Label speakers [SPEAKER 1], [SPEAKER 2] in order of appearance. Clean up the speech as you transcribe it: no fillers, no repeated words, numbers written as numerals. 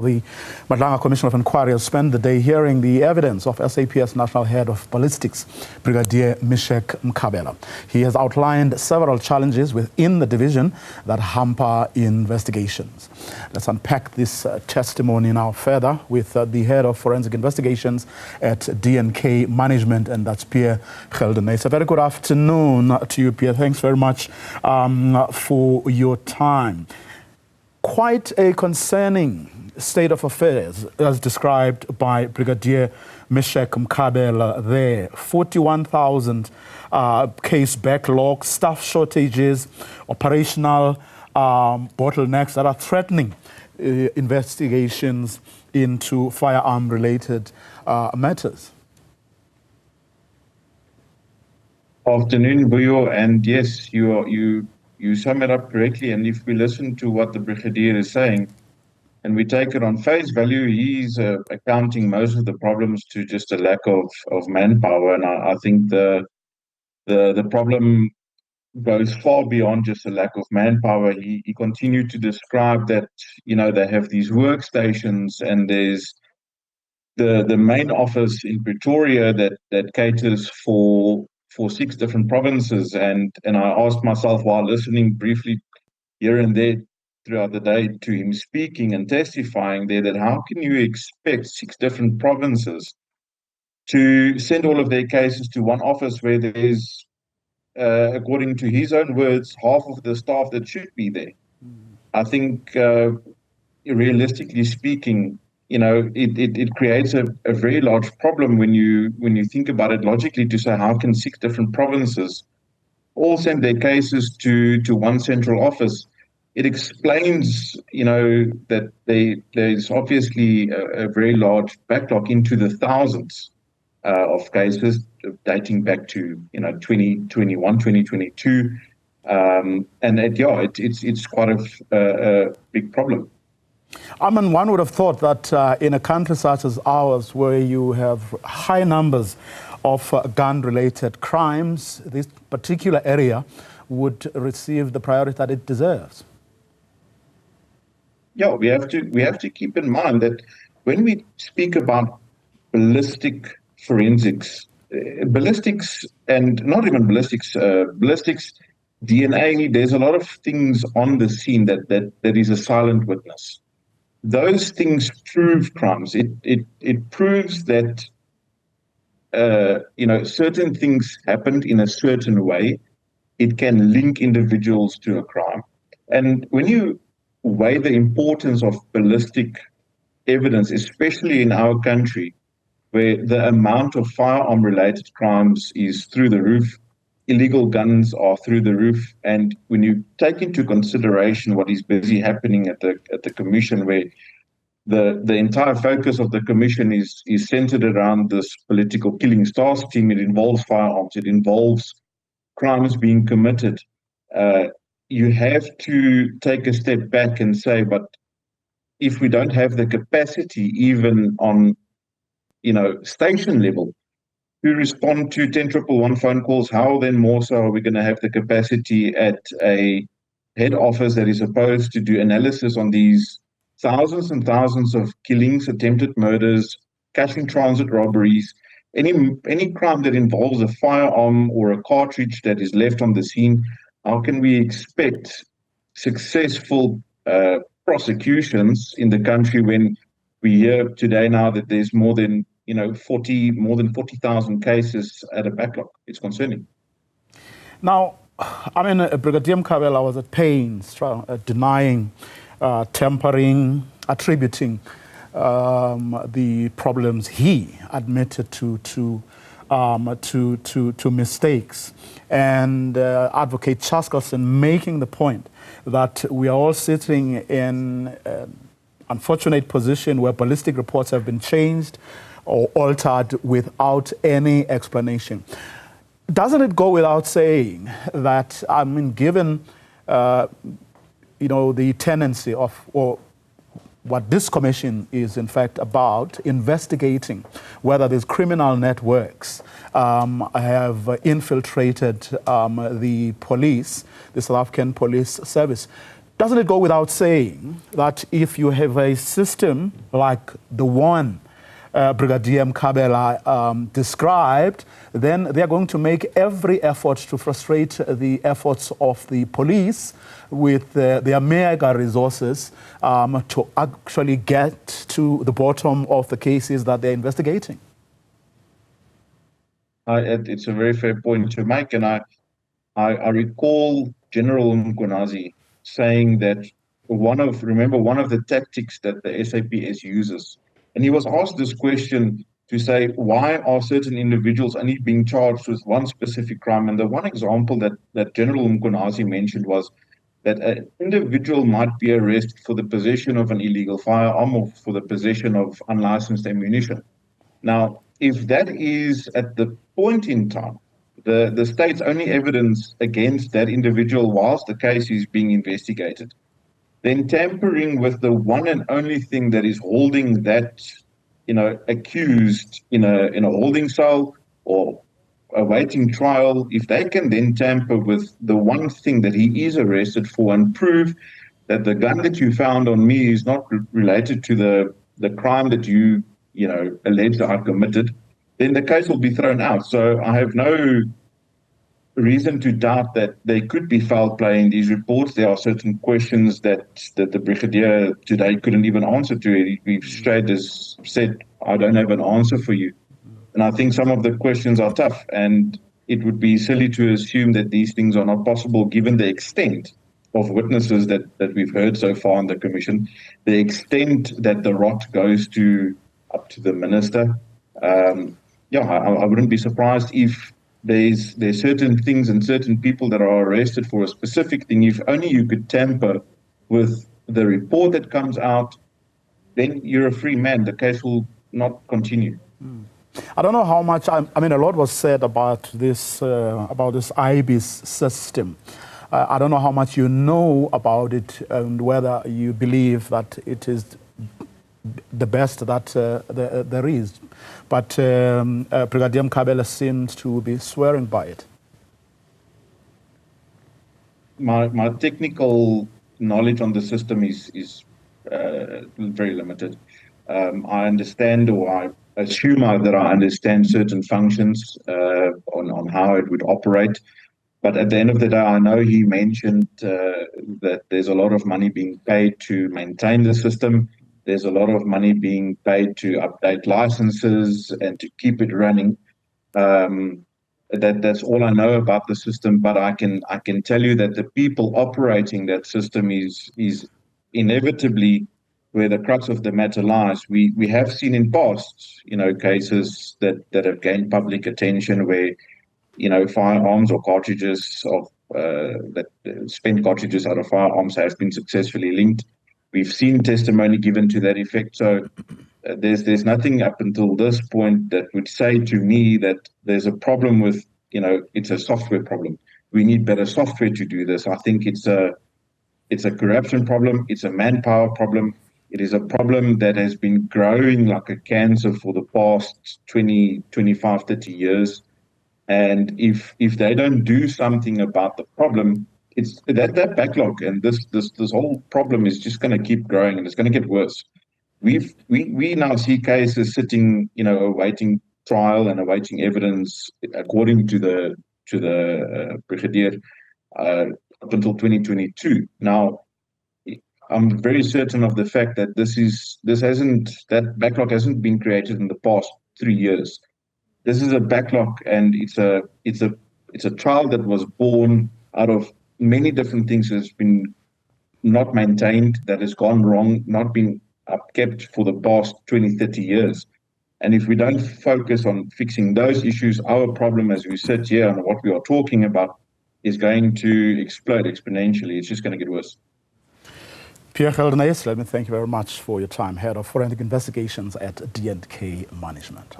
[SPEAKER 1] The Madlanga Commission of Inquiry has spent the day hearing the evidence of SAPS National Head of Ballistics, Brigadier Mishack Mkhabela. He has outlined several challenges within the division that hamper investigations. Let's unpack this testimony now further with the Head of Forensic Investigations at D&K Management, and that's Pierre Gildenhuys. A very good afternoon to you, Pierre. Thanks very much for your time. Quite a concerning state of affairs as described by Brigadier Mishack Mkhabela there. 41,000 case backlog, staff shortages, operational bottlenecks that are threatening investigations into firearm-related matters.
[SPEAKER 2] Afternoon, Buyo, and yes, you sum it up correctly. And if we listen to what the Brigadier is saying, and we take it on face value, he's accounting most of the problems to just a lack of manpower. And I think the problem goes far beyond just a lack of manpower. He continued to describe that, you know, they have these workstations, and there's the main office in Pretoria that caters for 6 different provinces. And I asked myself while listening briefly here and there throughout the day to him speaking and testifying there, that how can you expect 6 different provinces to send all of their cases to one office where there is, according to his own words, half of the staff that should be there? I think, realistically speaking, you know, it creates a very large problem when you think about it logically, to say how can 6 different provinces all send their cases to one central office. It explains, you know, that there's obviously a very large backlog into the thousands of cases dating back to, you know, 2021, 2022. It's quite a big problem.
[SPEAKER 1] I mean, one would have thought that in a country such as ours, where you have high numbers of gun-related crimes, this particular area would receive the priority that it deserves.
[SPEAKER 2] Yeah, we have to keep in mind that when we speak about ballistic forensics, ballistics, and not even ballistics, ballistics, DNA, there's a lot of things on the scene that is a silent witness. Those things prove crimes. It proves that you know, certain things happened in a certain way. It can link individuals to a crime. And when you weigh the importance of ballistic evidence, especially in our country, where the amount of firearm-related crimes is through the roof, illegal guns are through the roof, and when you take into consideration what is busy happening at the commission, where the entire focus of the commission is centered around this political killing stars team, it involves firearms, it involves crimes being committed. You have to take a step back and say, but if we don't have the capacity, even on, you know, station level, to respond to 10,111 phone calls, how then more so are we going to have the capacity at a head office that is supposed to do analysis on these thousands and thousands of killings, attempted murders, cash in transit robberies, any crime that involves a firearm or a cartridge that is left on the scene? How can we expect successful prosecutions in the country when we hear today now that there's more than 40,000 cases at a backlog? It's concerning.
[SPEAKER 1] Now, I mean, Brigadier Mkhabela was at pains denying, tempering, attributing the problems he admitted to mistakes, and Advocate Chaskelson making the point that we are all sitting in an unfortunate position where ballistic reports have been changed or altered without any explanation. Doesn't it go without saying that, I mean, given you know, the tendency of, or what this commission is in fact about, investigating whether these criminal networks have infiltrated the police, the South African Police Service. Doesn't it go without saying that if you have a system like the one Brigadier Mkhabela described, then they are going to make every effort to frustrate the efforts of the police with their mega resources to actually get to the bottom of the cases that they're investigating?
[SPEAKER 2] It's a very fair point to make, and I recall General Mkhabela saying that one of the tactics that the SAPS uses, and he was asked this question to say, why are certain individuals only being charged with one specific crime? And the one example that General Mkhabela mentioned was that an individual might be arrested for the possession of an illegal firearm or for the possession of unlicensed ammunition. Now, if that is at the point in time, the state's only evidence against that individual whilst the case is being investigated, then tampering with the one and only thing that is holding that, accused in a holding cell or awaiting trial, if they can then tamper with the one thing that he is arrested for and prove that the gun that you found on me is not related to the crime that you alleged I committed, then the case will be thrown out. So I have no reason to doubt that there could be foul play in these reports. There are certain questions that the Brigadier today couldn't even answer to. He straight as said, I don't have an answer for you. And I think some of the questions are tough, and it would be silly to assume that these things are not possible given the extent of witnesses that we've heard so far in the commission, the extent that the rot goes up to the minister. I wouldn't be surprised if there's certain things and certain people that are arrested for a specific thing. If only you could tamper with the report that comes out, then you're a free man. The case will not continue.
[SPEAKER 1] I don't know how much, a lot was said about this IBIS system. I don't know how much you know about it and whether you believe that it is the best that there is. But Brigadier Mkhabela seems to be swearing by it.
[SPEAKER 2] My technical knowledge on the system is very limited. I understand, or I assume that I understand certain functions on how it would operate. But at the end of the day, I know he mentioned that there's a lot of money being paid to maintain the system. There's a lot of money being paid to update licenses and to keep it running. That's all I know about the system. But I can tell you that the people operating that system is inevitably where the crux of the matter lies. We have seen in past, cases that have gained public attention where, firearms or cartridges of spent cartridges out of firearms have been successfully linked. We've seen testimony given to that effect. So there's nothing up until this point that would say to me that there's a problem with, it's a software problem. We need better software to do this. I think it's a corruption problem. It's a manpower problem. It is a problem that has been growing like a cancer for the past 20, 25, 30 years. And if they don't do something about the problem, it's that backlog and this whole problem is just going to keep growing, and it's going to get worse. We now see cases sitting, awaiting trial and awaiting evidence according to the Brigadier up until 2022. Now, I'm very certain of the fact that that backlog hasn't been created in the past 3 years. This is a backlog, and it's a child that was born out of many different things that has been not maintained, that has gone wrong, not been upkept for the past 20, 30 years. And if we don't focus on fixing those issues, our problem as we sit here and what we are talking about is going to explode exponentially. It's just going to get worse.
[SPEAKER 1] Pierre Gildenhuys, let me thank you very much for your time, Head of Forensic Investigations at D&K Management.